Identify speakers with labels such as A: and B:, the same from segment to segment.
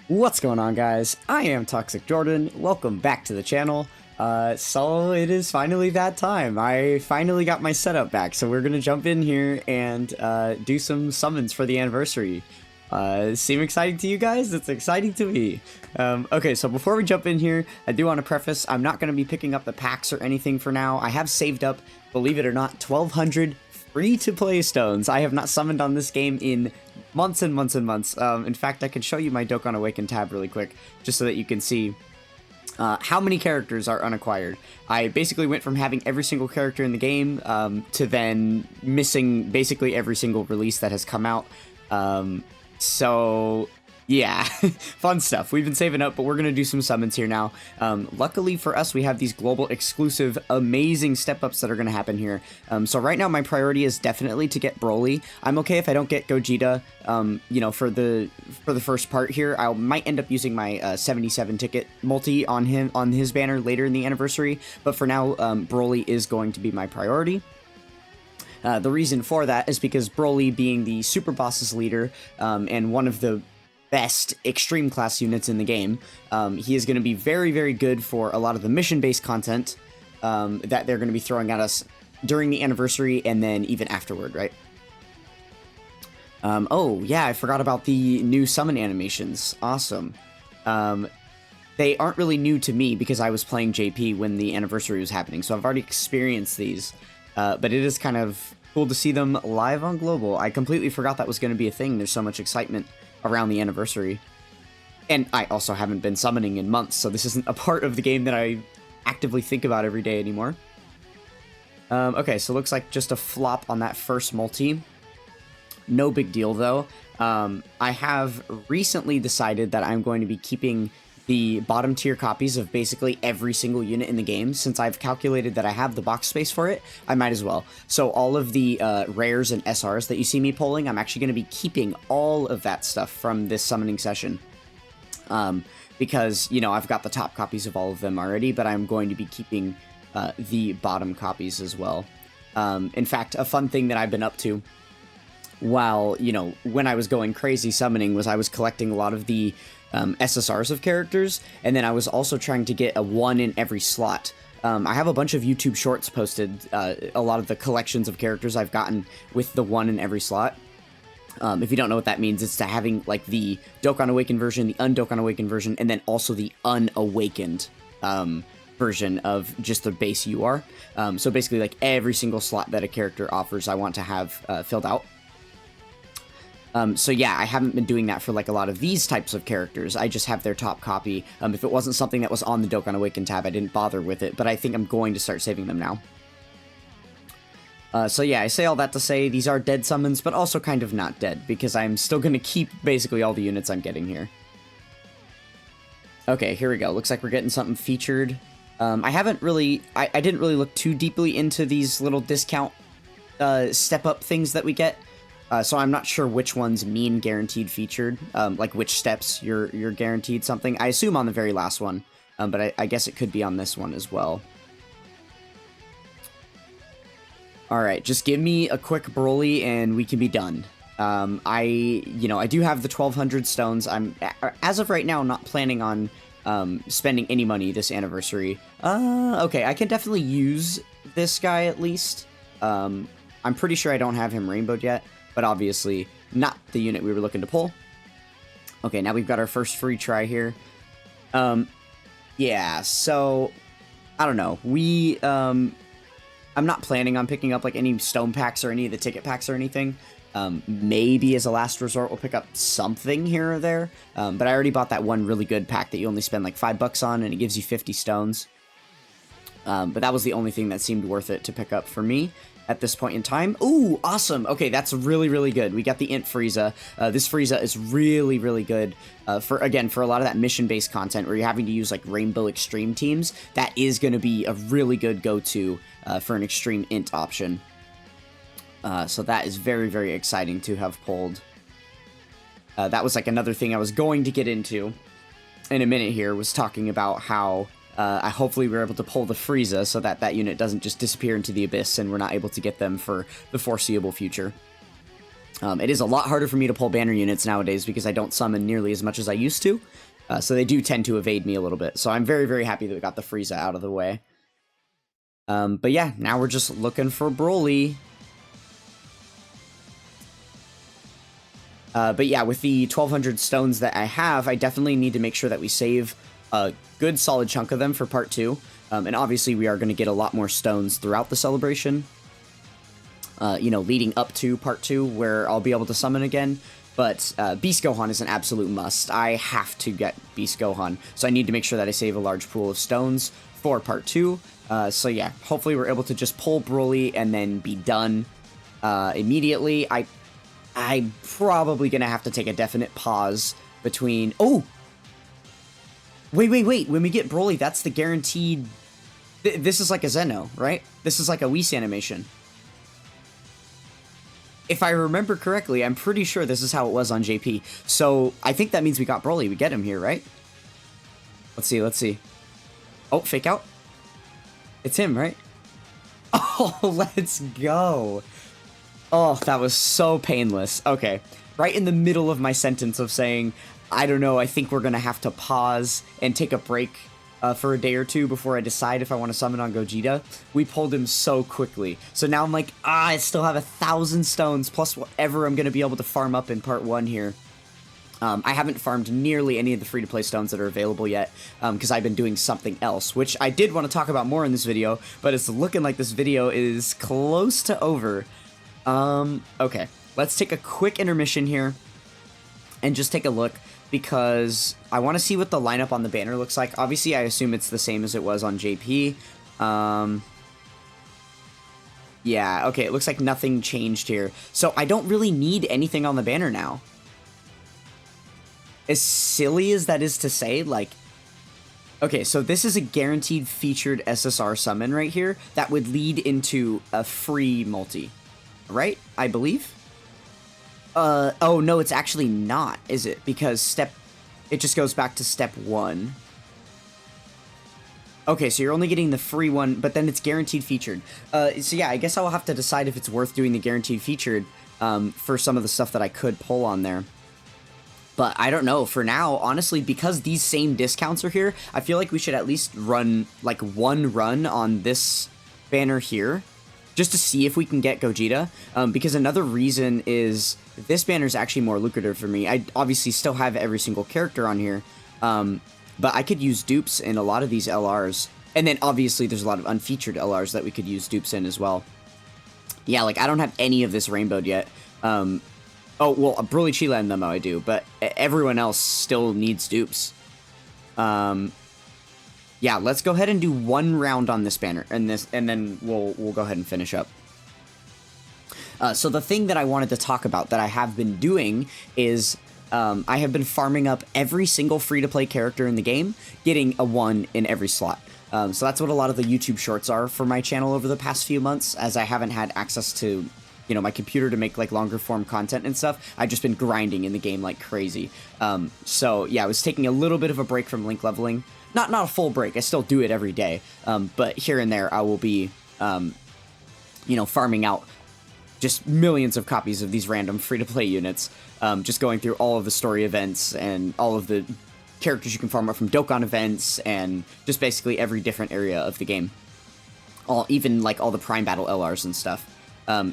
A: What's going on, guys? I am Toxic Jordan. Welcome back to the channel. So it is finally that time. I finally got my setup back, so we're gonna jump in here and do some summons for the anniversary. Seem exciting to you guys? It's exciting to me. Okay, so before we jump in here, I do want to preface, I'm not going to be picking up the packs or anything for now. I have saved up, believe it or not, 1,200 free-to-play stones. I have not summoned on this game in months and months and months. In fact, I can show you my Dokkan Awaken tab really quick, just so that you can see how many characters are unacquired. I basically went from having every single character in the game to then missing basically every single release that has come out. So yeah, fun stuff. We've been saving up, but we're gonna do some summons here now. Luckily for us, we have these global exclusive amazing step-ups that are gonna happen here. So right now my priority is definitely to get Broly. I'm okay if I don't get Gogeta, you know, for the first part here. I might end up using my 77 ticket multi on his banner later in the anniversary, but for now, Broly is going to be my priority. The reason for that is because Broly, being the Super Boss's leader and one of the best extreme class units in the game, he is going to be very, very good for a lot of the mission-based content that they're going to be throwing at us during the anniversary and then even afterward, right? Oh, yeah, I forgot about the new summon animations. Awesome. They aren't really new to me because I was playing JP when the anniversary was happening, so I've already experienced these. But it is kind of cool to see them live on Global. I completely forgot that was going to be a thing. There's so much excitement around the anniversary. And I also haven't been summoning in months, so this isn't a part of the game that I actively think about every day anymore. Okay, so looks like just a flop on that first multi. No big deal, though. I have recently decided that I'm going to be keeping the bottom tier copies of basically every single unit in the game. Since I've calculated that I have the box space for it, I might as well. So all of the rares and SRs that you see me pulling, I'm actually going to be keeping all of that stuff from this summoning session. Because, you know, I've got the top copies of all of them already, but I'm going to be keeping the bottom copies as well. In fact, a fun thing that I've been up to while, you know, when I was going crazy summoning was I was collecting a lot of the SSRs of characters, and then I was also trying to get a 1 in every slot. I have a bunch of YouTube shorts posted, a lot of the collections of characters I've gotten with the 1 in every slot. If you don't know what that means, it's to having like the Dokkan Awakened version, the Dokkan Awakened version, and then also the unawakened version of just the base UR. So basically like every single slot that a character offers, I want to have filled out. So yeah, I haven't been doing that for like a lot of these types of characters. I just have their top copy. If it wasn't something that was on the Dokkan Awaken tab, I didn't bother with it, but I think I'm going to start saving them now. So yeah, I say all that to say these are dead summons, but also kind of not dead, because I'm still going to keep basically all the units I'm getting here. Okay, here we go. Looks like we're getting something featured. I didn't really look too deeply into these little discount step-up things that we get. So I'm not sure which ones mean guaranteed featured, like which steps you're guaranteed something. I assume on the very last one, but I guess it could be on this one as well. Alright, just give me a quick Broly and we can be done. I do have the 1,200 stones. I'm, as of right now, not planning on spending any money this anniversary. Okay, I can definitely use this guy at least. I'm pretty sure I don't have him rainbowed yet, but obviously not the unit we were looking to pull. Okay, now we've got our first free try here. Yeah, so I don't know. I'm not planning on picking up like any stone packs or any of the ticket packs or anything. Maybe as a last resort, we'll pick up something here or there. But I already bought that one really good pack that you only spend like $5 on, and it gives you 50 stones. But that was the only thing that seemed worth it to pick up for me at this point in time. Ooh, awesome. Okay, that's really, really good. We got the Int Frieza. This Frieza is really, really good for a lot of that mission-based content where you're having to use like Rainbow Extreme teams. That is going to be a really good go-to for an Extreme Int option. So that is very, very exciting to have pulled. That was like another thing I was going to get into in a minute here, was talking about how hopefully we're able to pull the Frieza so that that unit doesn't just disappear into the abyss and we're not able to get them for the foreseeable future. It is a lot harder for me to pull banner units nowadays because I don't summon nearly as much as I used to. So they do tend to evade me a little bit. So I'm very, very happy that we got the Frieza out of the way. But yeah, now we're just looking for Broly. But yeah, with the 1,200 stones that I have, I definitely need to make sure that we save a good solid chunk of them for part 2. And obviously we are going to get a lot more stones throughout the celebration. You know, leading up to part 2, where I'll be able to summon again. But Beast Gohan is an absolute must. I have to get Beast Gohan. So I need to make sure that I save a large pool of stones for part 2. So yeah, hopefully we're able to just pull Broly and then be done immediately. I'm probably going to have to take a definite pause between... Oh! Wait. When we get Broly, that's the guaranteed... This is like a Zeno, right? This is like a Whis animation. If I remember correctly, I'm pretty sure this is how it was on JP. So I think that means we got Broly. We get him here, right? Let's see. Oh, fake out. It's him, right? Oh, let's go. Oh, that was so painless. Okay. Right in the middle of my sentence of saying, I don't know, I think we're going to have to pause and take a break for a day or two before I decide if I want to summon on Gogeta. We pulled him so quickly. So now I'm like, I still have 1,000 stones plus whatever I'm going to be able to farm up in part 1 here. I haven't farmed nearly any of the free-to-play stones that are available yet, because I've been doing something else, which I did want to talk about more in this video, but it's looking like this video is close to over. Okay, let's take a quick intermission here and just take a look, because I want to see what the lineup on the banner looks like. Obviously, I assume it's the same as it was on JP. Yeah, okay, it looks like nothing changed here. So I don't really need anything on the banner now. As silly as that is to say, like... Okay, so this is a guaranteed featured SSR summon right here that would lead into a free multi. Right? I believe? Oh, no, it's actually not, is it? Because it just goes back to step 1. Okay, so you're only getting the free one, but then it's guaranteed featured. So yeah, I guess I'll have to decide if it's worth doing the guaranteed featured for some of the stuff that I could pull on there. But I don't know. For now, honestly, because these same discounts are here, I feel like we should at least run, like, one run on this banner here, just to see if we can get Gogeta, because another reason is this banner is actually more lucrative for me. I obviously still have every single character on here, but I could use dupes in a lot of these LRs, and then obviously there's a lot of unfeatured LRs that we could use dupes in as well. Yeah, like, I don't have any of this rainbowed yet. Oh, well, Broly, Chila, and Nemo I do, but everyone else still needs dupes. Yeah, let's go ahead and do one round on this banner, and then we'll go ahead and finish up. So the thing that I wanted to talk about that I have been doing is I have been farming up every single free-to-play character in the game, getting a 1 in every slot. So that's what a lot of the YouTube shorts are for my channel over the past few months, as I haven't had access to, you know, my computer to make, like, longer form content and stuff. I've just been grinding in the game like crazy. So yeah, I was taking a little bit of a break from link leveling. Not a full break, I still do it every day, but here and there I will be, you know, farming out just millions of copies of these random free-to-play units, just going through all of the story events and all of the characters you can farm up from Dokkan events, and just basically every different area of the game. Even, like, all the Prime Battle LRs and stuff.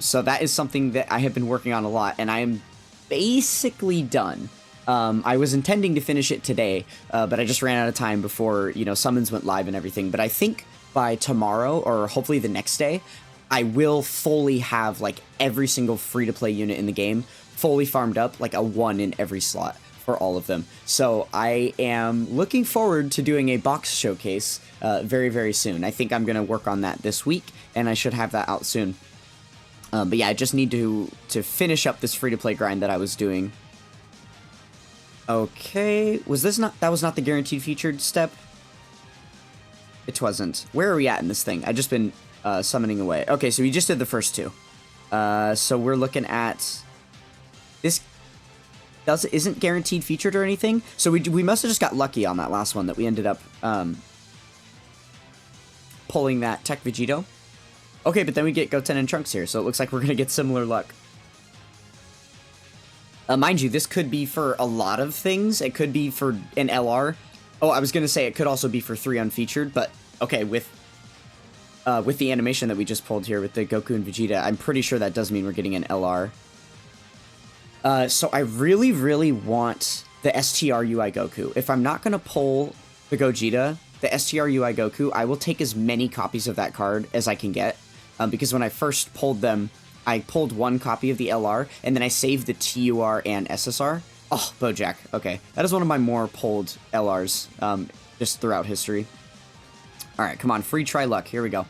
A: So that is something that I have been working on a lot, and I am basically done. I was intending to finish it today, but I just ran out of time before, you know, summons went live and everything. But I think by tomorrow, or hopefully the next day, I will fully have, like, every single free-to-play unit in the game fully farmed up, like a 1 in every slot for all of them. So I am looking forward to doing a box showcase very, very soon. I think I'm going to work on that this week, and I should have that out soon. But yeah, I just need to finish up this free-to-play grind that I was doing. Okay, that was not the guaranteed featured step? It wasn't. Where are we at in this thing? I've just been summoning away. Okay, so we just did the first 2. So we're looking at... This isn't guaranteed featured or anything, so we must have just got lucky on that last one that we ended up pulling that Tech Vegito. Okay, but then we get Goten and Trunks here, so it looks like we're gonna get similar luck. Mind you, this could be for a lot of things. It could be for an LR. Oh, I was going to say it could also be for 3 unfeatured, but okay, with the animation that we just pulled here with the Goku and Vegeta, I'm pretty sure that does mean we're getting an LR. So I really, really want the STR UI Goku. If I'm not going to pull the Gogeta, the STR UI Goku, I will take as many copies of that card as I can get. Because when I first pulled them, I pulled 1 copy of the LR, and then I saved the TUR and SSR. Oh, Bojack. Okay. That is one of my more pulled LRs just throughout history. Alright, come on. Free try luck. Here we go.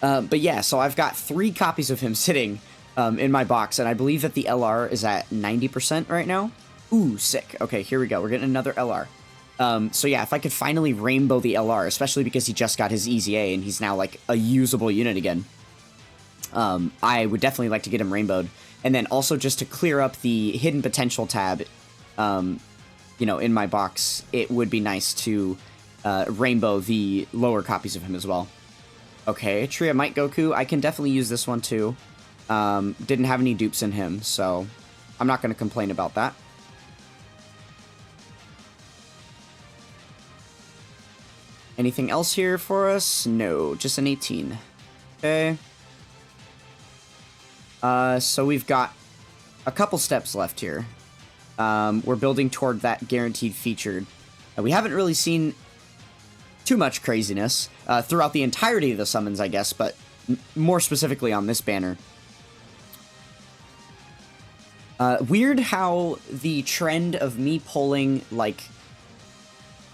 A: But yeah, so I've got 3 copies of him sitting in my box, and I believe that the LR is at 90% right now. Ooh, sick. Okay, here we go. We're getting another LR. So yeah, if I could finally rainbow the LR, especially because he just got his Easy A and he's now like a usable unit again, I would definitely like to get him rainbowed. And then also just to clear up the hidden potential tab, you know, in my box, it would be nice to rainbow the lower copies of him as well. Okay, Triamite Goku, I can definitely use this one too. Didn't have any dupes in him, so I'm not going to complain about that. Anything else here for us? No, just an 18. Okay. So we've got a couple steps left here. We're building toward that guaranteed featured. We haven't really seen too much craziness throughout the entirety of the summons, I guess, but more specifically on this banner. Weird how the trend of me pulling, like...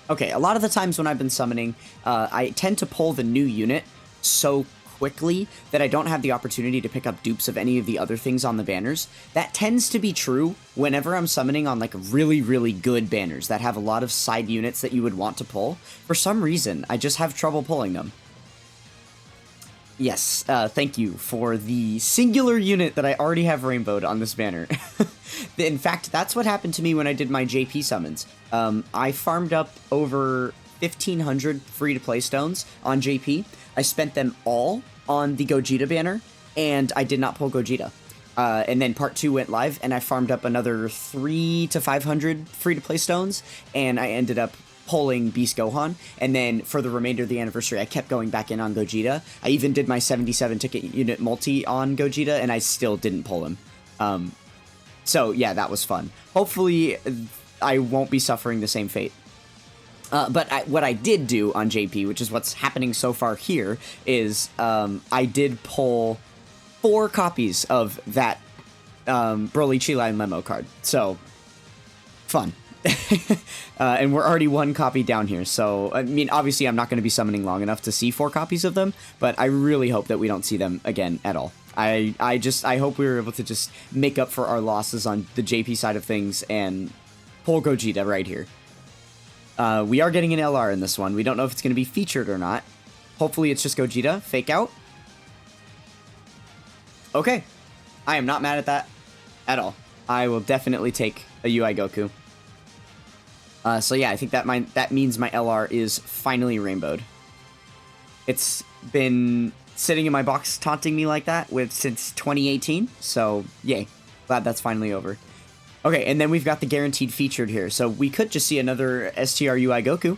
A: Okay, a lot of the times when I've been summoning, I tend to pull the new unit so quickly that I don't have the opportunity to pick up dupes of any of the other things on the banners. That tends to be true whenever I'm summoning on like really, really good banners that have a lot of side units that you would want to pull. For some reason, I just have trouble pulling them. Yes, thank you for the singular unit that I already have rainbowed on this banner. In fact, that's what happened to me when I did my JP summons. I farmed up over 1,500 free-to-play stones on JP. I spent them all on the Gogeta banner, and I did not pull Gogeta. And then part 2 went live, and I farmed up another 300 to 500 free-to-play stones, and I ended up pulling Beast Gohan, and then for the remainder of the anniversary, I kept going back in on Gogeta. I even did my 77 ticket unit multi on Gogeta, and I still didn't pull him. So yeah, that was fun. Hopefully, I won't be suffering the same fate. But what I did do on JP, which is what's happening so far here, is I did pull 4 copies of that Broly Chi-Line Memo card. So, fun. And we're already 1 copy down here, so, I mean, obviously I'm not going to be summoning long enough to see 4 copies of them, but I really hope that we don't see them again at all. I hope we were able to just make up for our losses on the JP side of things and pull Gogeta right here. We are getting an LR in this one. We don't know if it's going to be featured or not. Hopefully it's just Gogeta. Fake out. Okay. I am not mad at that at all. I will definitely take a UI Goku. So yeah, I think that means my LR is finally rainbowed. It's been sitting in my box taunting me like that since 2018, so yay. Glad that's finally over. Okay, and then we've got the guaranteed featured here, so we could just see another STR UI Goku,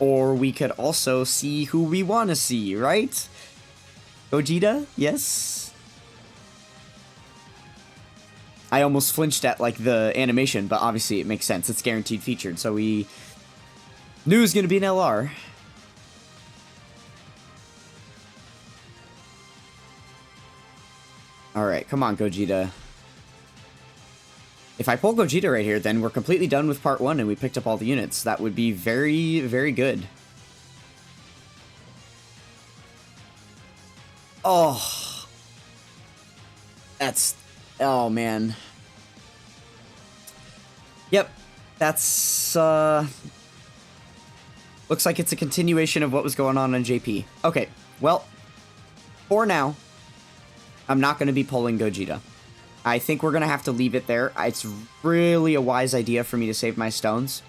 A: or we could also see who we want to see, right? Gogeta? Yes? I almost flinched at, like, the animation, but obviously it makes sense. It's guaranteed featured, so we knew it was going to be an LR. Alright, come on, Gogeta. If I pull Gogeta right here, then we're completely done with part 1 and we picked up all the units. That would be very, very good. Oh. That's... Oh, man. Yep. That's, looks like it's a continuation of what was going on JP. Okay, well, for now, I'm not going to be pulling Gogeta. I think we're going to have to leave it there. It's really a wise idea for me to save my stones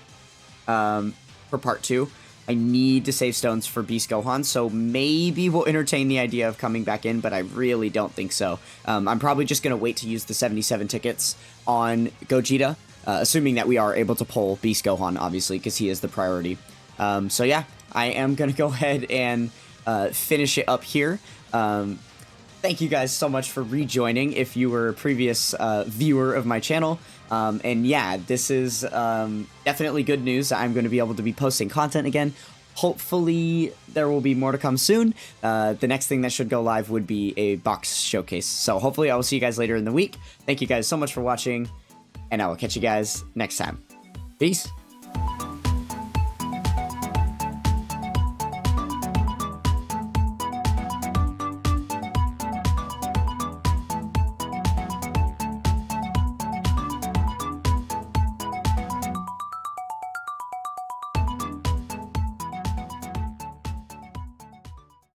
A: for part 2. I need to save stones for Beast Gohan, so maybe we'll entertain the idea of coming back in, but I really don't think so. I'm probably just going to wait to use the 77 tickets on Gogeta, assuming that we are able to pull Beast Gohan, obviously, because he is the priority. So yeah, I am going to go ahead and finish it up here. Thank you guys so much for rejoining if you were a previous viewer of my channel. And yeah, this is definitely good news. I'm going to be able to be posting content again. Hopefully there will be more to come soon. The next thing that should go live would be a box showcase. So hopefully I will see you guys later in the week. Thank you guys so much for watching, and I will catch you guys next time. Peace.